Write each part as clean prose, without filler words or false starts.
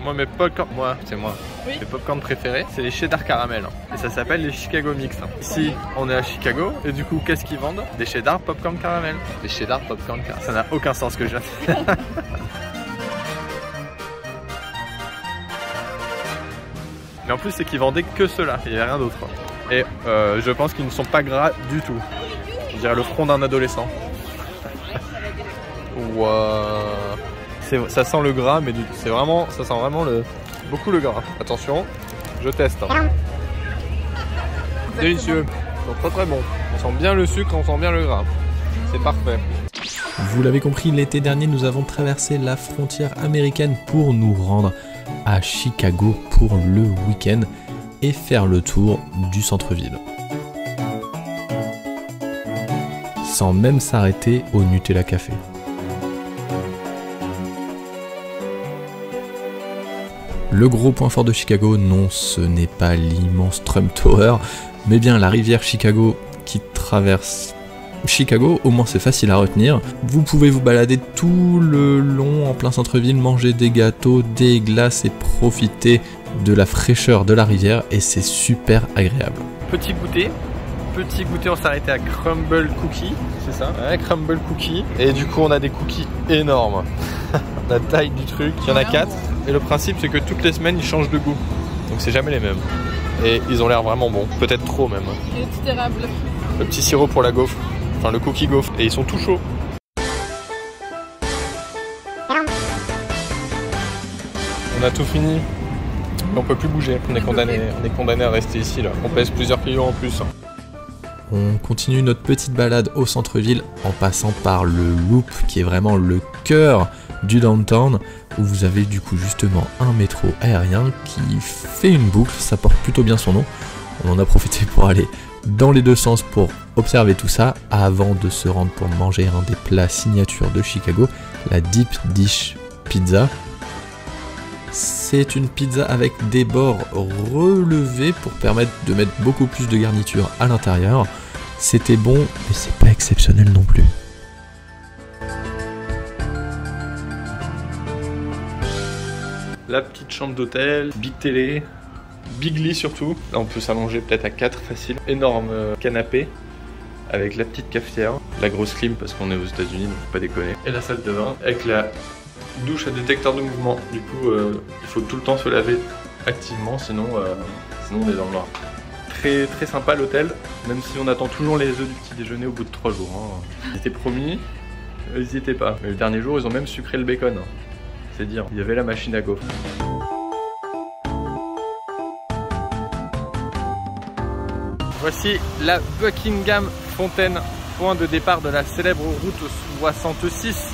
Moi, mes popcorn, Oui. mes popcorn préférés, c'est les cheddar caramel. Et ça s'appelle les Chicago Mix. Ici, on est à Chicago. Et du coup, qu'est-ce qu'ils vendent? Des cheddar popcorn caramel. Des cheddar popcorn caramel. Ça n'a aucun sens ce que je viens de dire. Mais en plus, c'est qu'ils vendaient que cela. Il n'y avait rien d'autre. Et je pense qu'ils ne sont pas gras du tout. On dirait le front d'un adolescent. Wow. Ça sent le gras, mais ça sent vraiment beaucoup le gras. Attention, je teste. Délicieux, c'est très très bon. On sent bien le sucre, on sent bien le gras. C'est parfait. Vous l'avez compris, l'été dernier, nous avons traversé la frontière américaine pour nous rendre à Chicago pour le week-end et faire le tour du centre-ville. Sans même s'arrêter au Nutella Café. Le gros point fort de Chicago, non, ce n'est pas l'immense Trump Tower, mais bien la rivière Chicago qui traverse Chicago. Au moins c'est facile à retenir. Vous pouvez vous balader tout le long en plein centre-ville, manger des gâteaux, des glaces et profiter de la fraîcheur de la rivière et c'est super agréable. Petit goûter, on s'est arrêté à Crumble Cookie, c'est ça? Ouais, Crumble Cookie. Et du coup on a des cookies énormes. La taille du truc, il y en a 4. Et le principe c'est que toutes les semaines ils changent de goût. Donc c'est jamais les mêmes. Et ils ont l'air vraiment bons, peut-être trop même. Et le petit érable. Le petit sirop pour la gaufre, enfin le cookie gaufre. Et ils sont tout chauds. On a tout fini. On peut plus bouger, on est condamné à rester ici là. On pèse plusieurs kilos en plus. On continue notre petite balade au centre-ville en passant par le Loop qui est vraiment le cœur du downtown où vous avez du coup justement un métro aérien qui fait une boucle, ça porte plutôt bien son nom. On en a profité pour aller dans les deux sens pour observer tout ça avant de se rendre pour manger un des plats signature de Chicago, la Deep Dish Pizza. C'est une pizza avec des bords relevés pour permettre de mettre beaucoup plus de garniture à l'intérieur. C'était bon, mais c'est pas exceptionnel non plus. La petite chambre d'hôtel, big télé, big lit surtout. Là on peut s'allonger peut-être à 4 facile. Énorme canapé avec la petite cafetière. La grosse clim parce qu'on est aux États-Unis donc faut pas déconner. Et la salle de bain avec la douche à détecteur de mouvement. Du coup il faut tout le temps se laver activement sinon on est dans le noir. Très, très sympa l'hôtel, même si on attend toujours les œufs du petit déjeuner au bout de 3 jours. Hein. C'était promis, ils n'y étaient pas. Mais le dernier jour ils ont même sucré le bacon. Hein. C'est dire, il y avait la machine à gaufres. Voici la Buckingham Fountain, point de départ de la célèbre route 66,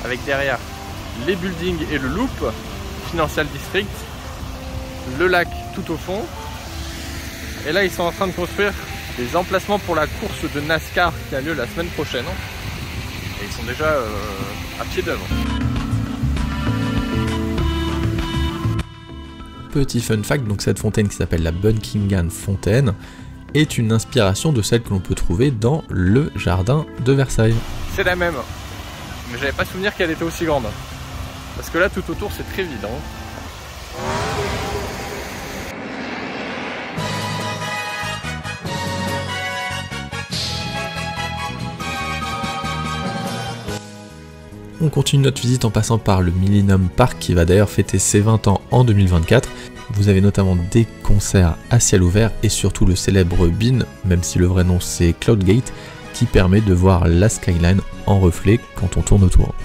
avec derrière les buildings et le Loop, Financial District, le lac tout au fond. Et là ils sont en train de construire des emplacements pour la course de NASCAR qui a lieu la semaine prochaine. Et ils sont déjà à pied d'œuvre. Petit fun fact, donc cette fontaine qui s'appelle la Buckingham Fountain est une inspiration de celle que l'on peut trouver dans le jardin de Versailles. C'est la même, mais j'avais pas souvenir qu'elle était aussi grande. Parce que là tout autour c'est très vide. Hein. On continue notre visite en passant par le Millennium Park qui va d'ailleurs fêter ses 20 ans en 2024. Vous avez notamment des concerts à ciel ouvert et surtout le célèbre Bean, même si le vrai nom c'est Cloudgate, qui permet de voir la skyline en reflet quand on tourne autour.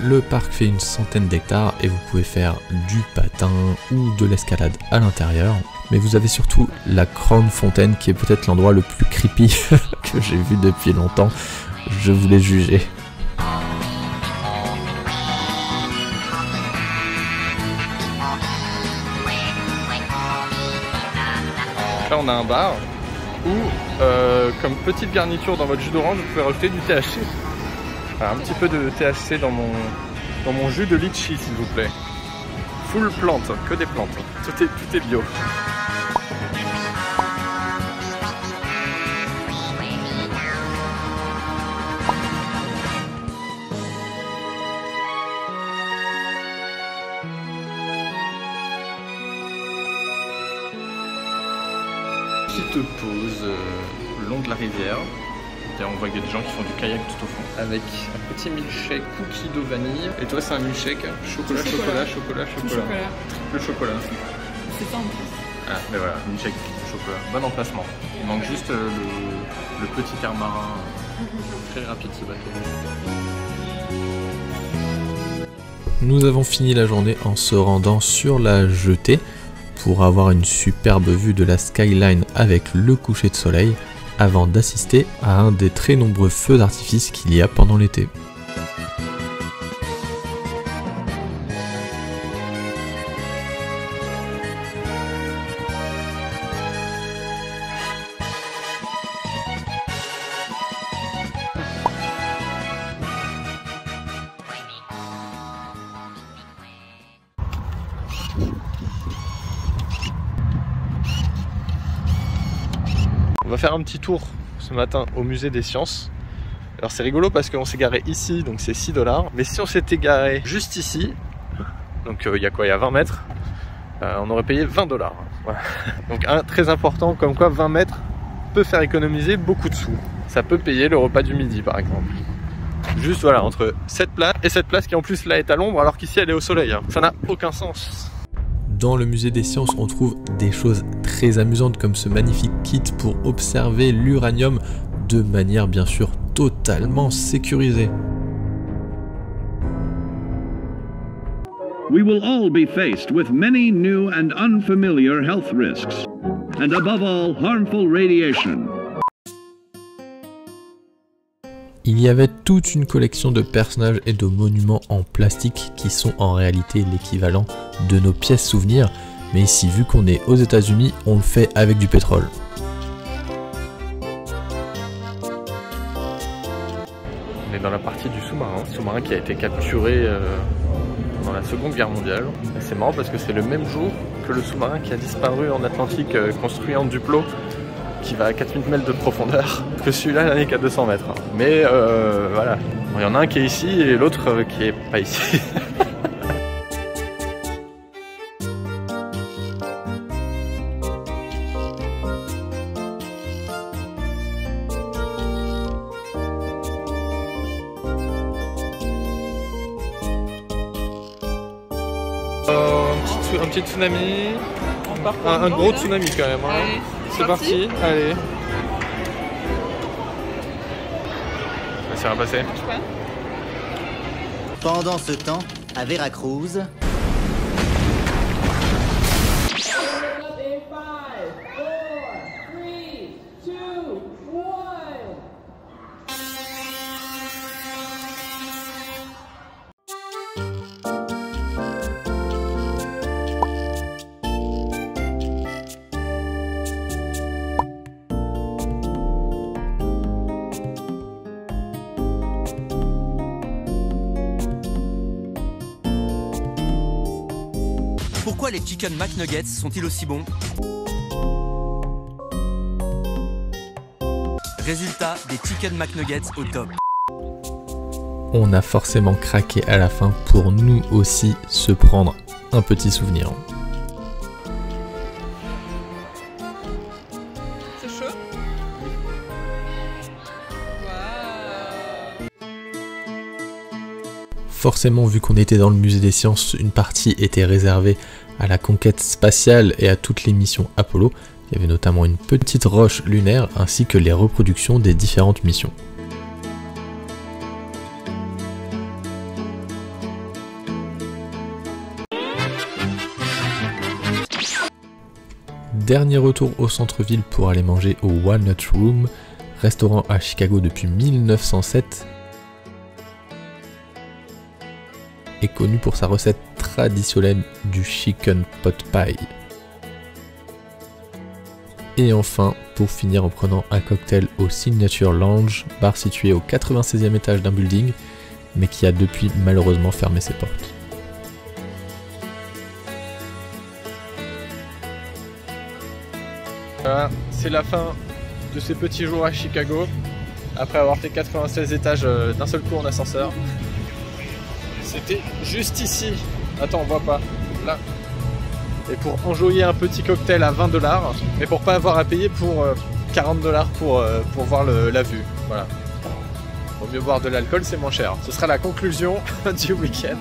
Le parc fait une centaine d'hectares et vous pouvez faire du patin ou de l'escalade à l'intérieur. Mais vous avez surtout la Crown Fountain qui est peut-être l'endroit le plus creepy que j'ai vu depuis longtemps. Je voulais juger. Là on a un bar où comme petite garniture dans votre jus d'orange vous pouvez rajouter du THC. Alors, un petit peu de THC dans mon jus de litchi s'il vous plaît. Full plante, que des plantes. Tout est bio. petite pause le long de la rivière. On voit qu'il y a des gens qui font du kayak tout au fond. Avec un petit milkshake cookie d'eau vanille. Et toi, c'est un milkshake chocolat, chocolat, chocolat, chocolat. Triple chocolat. C'est ça en plus. Ah, mais voilà, milkshake chocolat. Bon emplacement. Il manque juste le petit air marin. Très rapide ce bateau. Nous avons fini la journée en se rendant sur la jetée pour avoir une superbe vue de la skyline avec le coucher de soleil, avant d'assister à un des très nombreux feux d'artifice qu'il y a pendant l'été. On va faire un petit tour ce matin au musée des sciences. Alors c'est rigolo parce qu'on s'est garé ici, donc c'est 6 $. Mais si on s'était garé juste ici, donc il y a quoi, il y a 20 mètres, on aurait payé 20 $. Voilà. Donc très important, comme quoi 20 mètres peut faire économiser beaucoup de sous. Ça peut payer le repas du midi par exemple. Juste voilà, entre cette place et cette place qui en plus là est à l'ombre alors qu'ici elle est au soleil. Ça n'a aucun sens. Dans le musée des sciences, on trouve des choses très amusantes comme ce magnifique kit pour observer l'uranium de manière bien sûr totalement sécurisée. We will all be faced with many new and unfamiliar health risks, and above all, harmful radiation. Il y avait toute une collection de personnages et de monuments en plastique qui sont en réalité l'équivalent de nos pièces souvenirs, mais ici vu qu'on est aux États-Unis, on le fait avec du pétrole. On est dans la partie du sous-marin qui a été capturé dans la Seconde Guerre mondiale. C'est marrant parce que c'est le même jour que le sous-marin qui a disparu en Atlantique construit en Duplo, qui va à 4000 mètres de profondeur, que celui-là n'est qu'à 200 mètres. Mais voilà, il y en a un qui est ici et l'autre qui est pas ici. Un petit tsunami, un gros tsunami quand même. Hein. Allez, c'est parti, allez. Ça va passer. Pendant ce temps, à Veracruz... Pourquoi les Chicken McNuggets sont-ils aussi bons? Résultat, des Chicken McNuggets au top. On a forcément craqué à la fin pour nous aussi se prendre un petit souvenir. C'est chaud. Waouh. Forcément, vu qu'on était dans le musée des sciences, une partie était réservée à la conquête spatiale et à toutes les missions Apollo. Il y avait notamment une petite roche lunaire ainsi que les reproductions des différentes missions. Dernier retour au centre-ville pour aller manger au Walnut Room, restaurant à Chicago depuis 1907, est connu pour sa recette traditionnelle du chicken pot pie. Et enfin, pour finir en prenant un cocktail au Signature Lounge, bar situé au 96e étage d'un building, mais qui a depuis malheureusement fermé ses portes. Voilà, c'est la fin de ces petits jours à Chicago, après avoir fait 96 étages d'un seul coup en ascenseur. C'était juste ici. Attends, on voit pas. Là. et pour enjoyer un petit cocktail à 20 $, mais pour pas avoir à payer pour 40 $ pour voir la vue. Voilà. Vaut mieux boire de l'alcool, c'est moins cher. Ce sera la conclusion du week-end.